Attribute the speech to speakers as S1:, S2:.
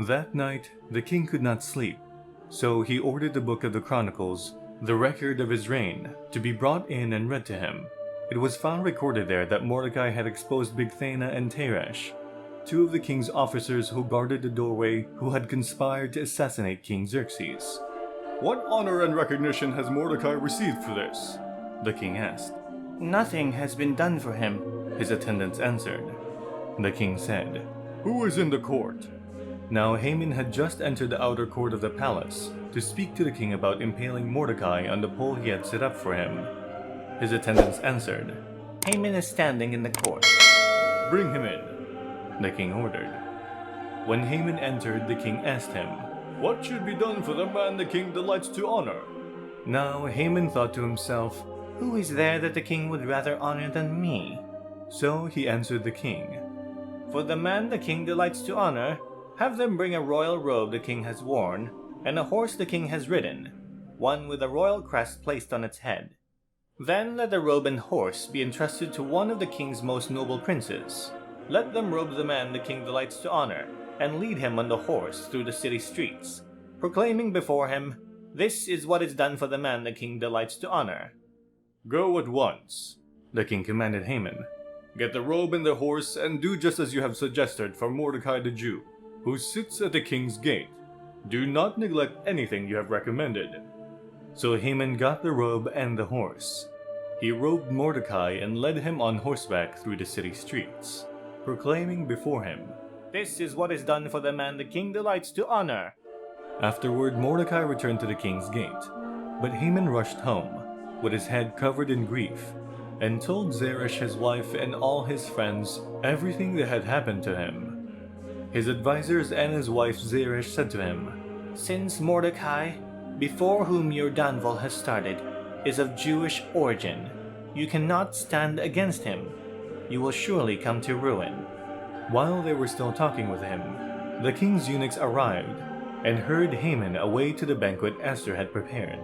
S1: That night, the king could not sleep, so he ordered the book of the Chronicles, the record of his reign, to be brought in and read to him. It was found recorded there that Mordecai had exposed Bigthana and Teresh, two of the king's officers who guarded the doorway, who had conspired to assassinate King Xerxes.
S2: "What honor and recognition has Mordecai received for this?"
S1: the king asked.
S3: "Nothing has been done for him,"
S1: his attendants answered. The king said,
S2: "Who is in the court?"
S1: Now Haman had just entered the outer court of the palace to speak to the king about impaling Mordecai on the pole he had set up for him. His attendants answered,
S3: "Haman is standing in the court."
S2: "Bring him in,"
S1: the king ordered. When Haman entered, the king asked him,
S2: "What should be done for the man the king delights to honor?"
S1: Now Haman thought to himself,
S3: "Who is there that the king would rather honor than me?"
S1: So he answered the king,
S3: "For the man the king delights to honor, have them bring a royal robe the king has worn, and a horse the king has ridden, one with a royal crest placed on its head. Then let the robe and horse be entrusted to one of the king's most noble princes. Let them robe the man the king delights to honor, and lead him on the horse through the city streets, proclaiming before him, 'This is what is done for the man the king delights to honor.'"
S2: "Go at once,"
S1: the king commanded Haman.
S2: "Get the robe and the horse, and do just as you have suggested for Mordecai the Jew, who sits at the king's gate. Do not neglect anything you have recommended."
S1: So Haman got the robe and the horse. He robed Mordecai and led him on horseback through the city streets, proclaiming before him,
S3: "This is what is done for the man the king delights to honor."
S1: Afterward, Mordecai returned to the king's gate, but Haman rushed home, with his head covered in grief, and told Zeresh his wife and all his friends everything that had happened to him. His advisors and his wife Zeresh said to him,
S3: "Since Mordecai, before whom your downfall has started, is of Jewish origin, you cannot stand against him. You will surely come to ruin."
S1: While they were still talking with him, the king's eunuchs arrived and hurried Haman away to the banquet Esther had prepared.